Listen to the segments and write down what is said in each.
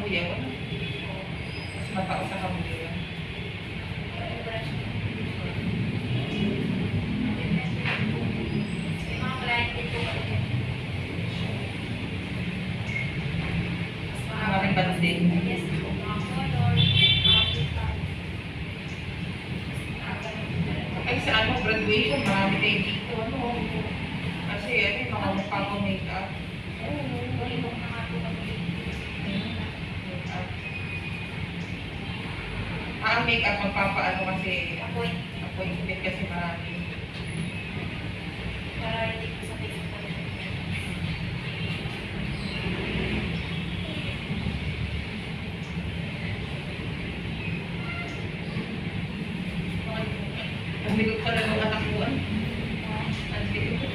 kuya, wala. Mas mataas sa kamuya. Maraming banding. Yes po, mga color, Ay, sa ano, graduation, marami kayo dito, ano. Kasi, ano, yung mga mukha ko make-up. Ang make-up, magpapaano kasi, appointment kasi marami. para hindi ko sa Facebook. Ang bigot pala ng anak ko, ano. Ang bigot.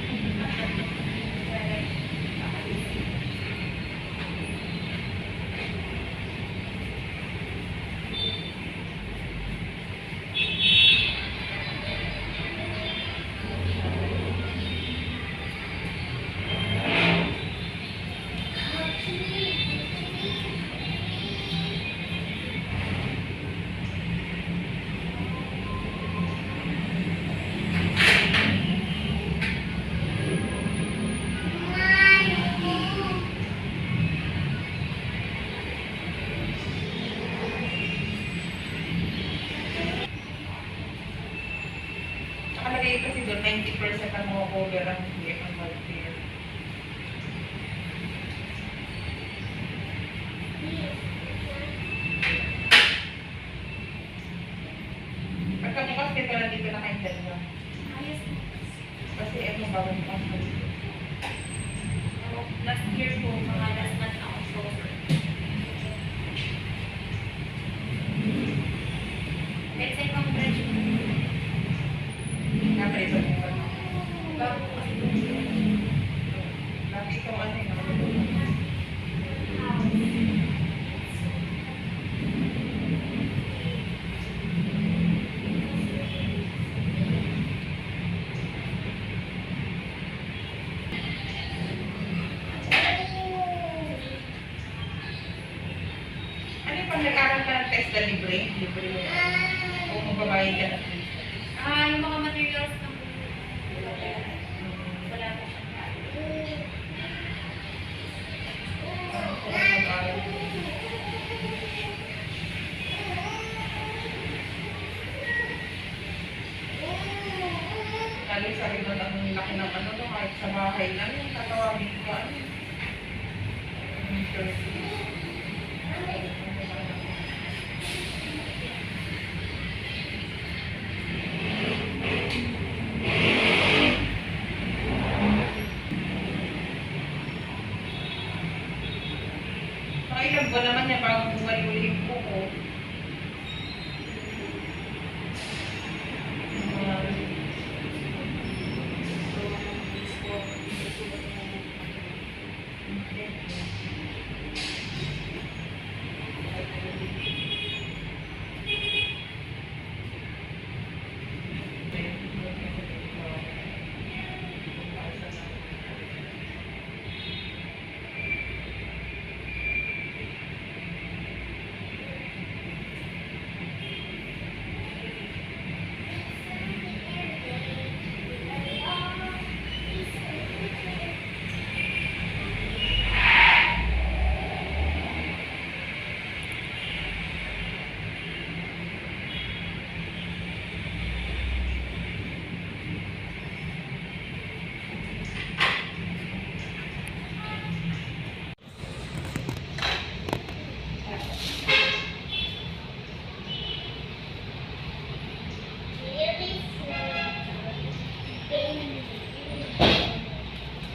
Nakalagay kasi doon, 90% ang mga cover ang PF ang welfare. Pagkabukas kayo pala dito naka-intend mo. Ayos po. Kasi ito bagong pasok dito. Last year po, mga last month na October. Let's say pang branch po. Napreso mo ba? Bago kasi po. Lagi itong ano yung ano yung pag nag-aral ka ng test na libre? Libre mo yan. O magbabayad ka na fees. Yung mga materials na po. Wala po siyang Kung mag-aral. Lalo sa rin ang laki ng ano no, kahit sa bahay lang yung tatawagin ka. Ilang buwan naman niya bago bumalik uli yung buko.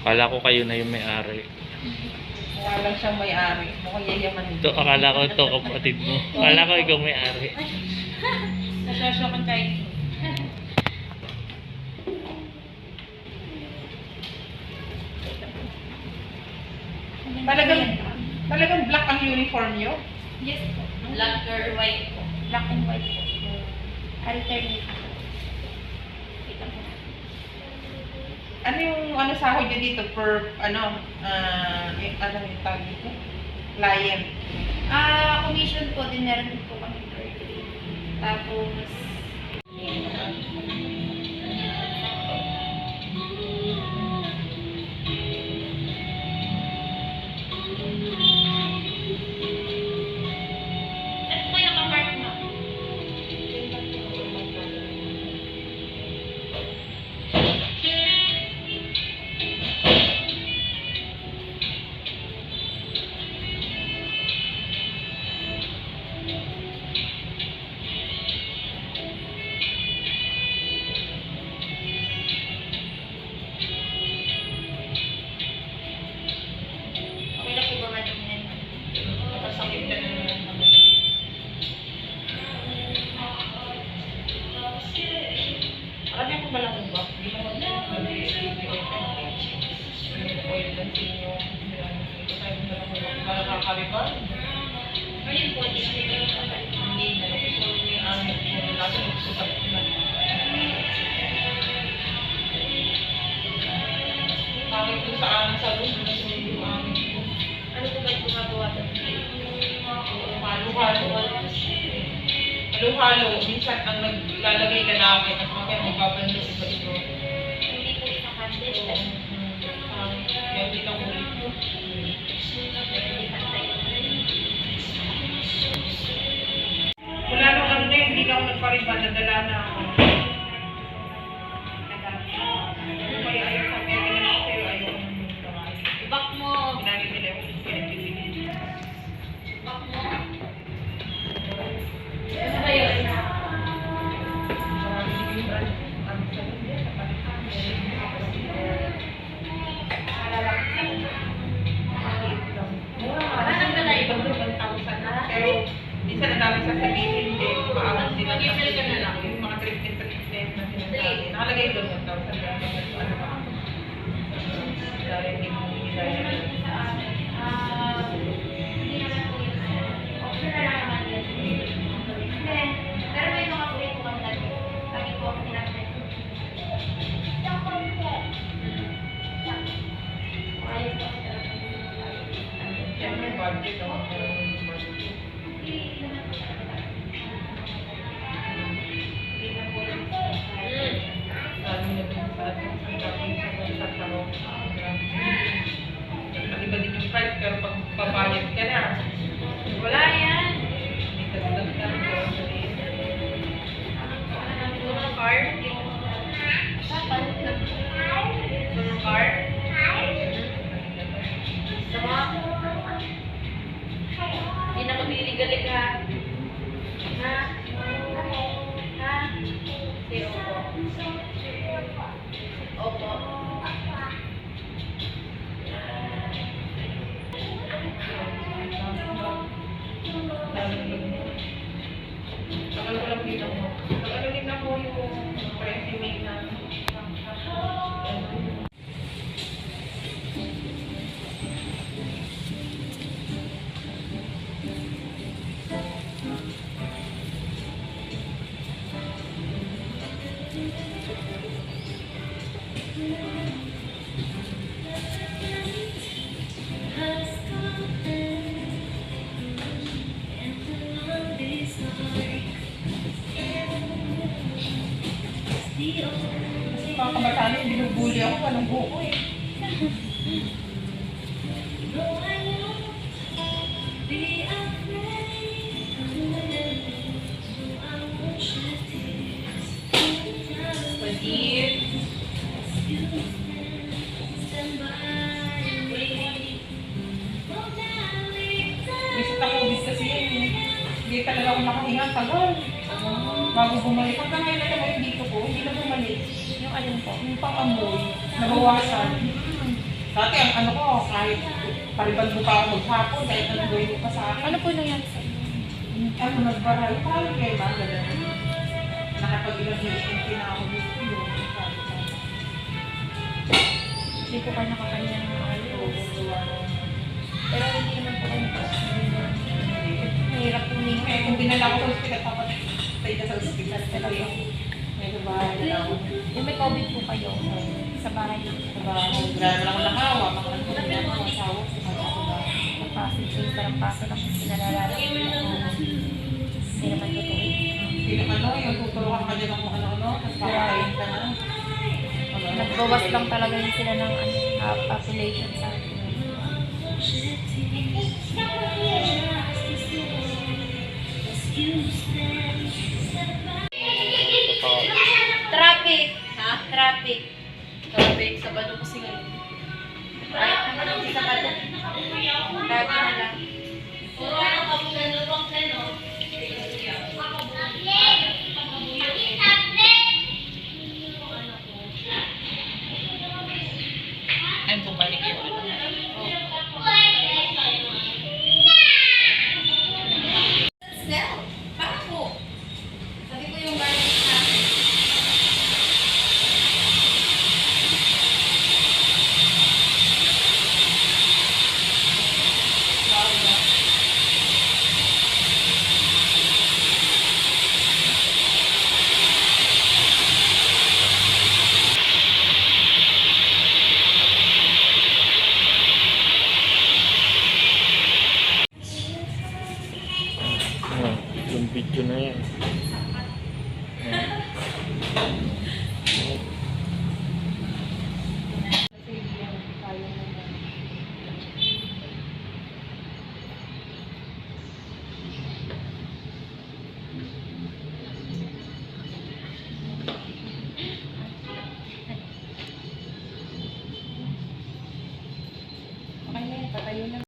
Akala ko kayo na yung may-ari. Wala lang siyang may-ari. Mukhang yayaman Ito, akala ko ito kapatid mo. Akala ko ikaw may-ari. Nasasyokan kayo. Talagang black ang uniform niyo? Yes po. Black or white po. Black and white po. Alternate po. Kita po. Ano yung ano sahod niyo dito per ano yung ano yung tawag dito? Client. Commission po din, meron din po kami per day. Tapos, ano po yung kamark na? Okay na po ba madam yan? Nakasakit ka na naman naman. Marami akong malaking box. Hindi naman mag-oil ka na. Oil lang sa inyo. Ito tayo ng malaking box. Para kakaliban. Ayun po, di siya yung Hindi na. Ito yung aming lasa ng susap na. Pangit ko sa aming salon. Yung aming Ano po ba yung gumagawa doon? halo-halo. Halo-halo. Minsan ang naglalagay ka namin at mamaya magbabando iba ito. Hindi po isang candle. Kaya hindi lang ulit. Hindi pantay. Wala nung ano na yun, hindi na ako nagpariba, nadala na ako. Ano kaya ayaw ka, kaya ganyan ako sa'yo, ayaw ko nang yung kamay. Back mo. Ginali nila yung pinagbibili. Back mo. Ano ba yun? Marami yung brand. Ang salon niya, napalitan. Anong galay? Pero, minsan ang dami sasabihin, maabot sila. Mag-email ka na lang. Yung mga treatment na sinasabi. Nakalagay doon, 1,000 lang. Ano ba? Dahil hindi mo nilagay. Hindi naman po yun. Option na lang naman yun. Then, pero may mga po yung kumandad. Lagi po ako pinapit. Ayaw po ako talaga. Siyempre, budget ako. Pero, budget. Hindi naman po talaga. Sabi niya doon sa atin, ang dami sa mga sa tao. Iba din yung price, pero pag papayag ka na, Wala yan. hindi ka doon ka ng grocery. Tulong card. Dapat. Tulong card. Sama. Hindi na magligalig ha. Ha? Ha? Sige, opo. Opo. Tagal ko lang din ako. Tagal din ako yung resume na. Mga kabataan yung binubuli ako, anong buko eh. Pagit. Visit ako, visit kasi yun. Hindi talaga ako nakahinga, tagal. Bago bumalik. Hanggang ngayon alam mo yung dito ko, hindi na bumalik. Yung alin po? Yung pang-amoy, nabawasan. Dati ang ano ko, kahit pariban mo pa ako maghapon, kahit anong gawin mo pa sa akin. Ano po nangyari sa inyo? Ano, nagbaral. Parang kayo ba? Gano'n. Nakapag-evaluation na ako dito. Hindi po kayo nakakanya ng ayos. Pero hindi naman po kayo mahirap po ninyo. Eh, kung dinala ko sa hospital, tapos stay na sa hospital. Pero yung may sa bahay na ako. Yung may COVID po kayo sa bahay. Sa bahay. Grabe lang ako nakawa. Makalang ko na ako asawa. Sa bahay ako ba? positive, parang paso lang yung pinalalaman ko na hindi naman totoo. Yung tutulungan ka din ng kung ano-ano, tapos papakain ka na. Nagbawas lang talaga yun sila ng population sa akin. Traffic! Ha? Traffic. Traffic, Sabado kasi ngayon. Kahit naman hindi sa bata. Lagi na lang. Ayun, bumalik yung ano. Sel, parang po. Sabi ko yung garlic natin. Yung video na yan.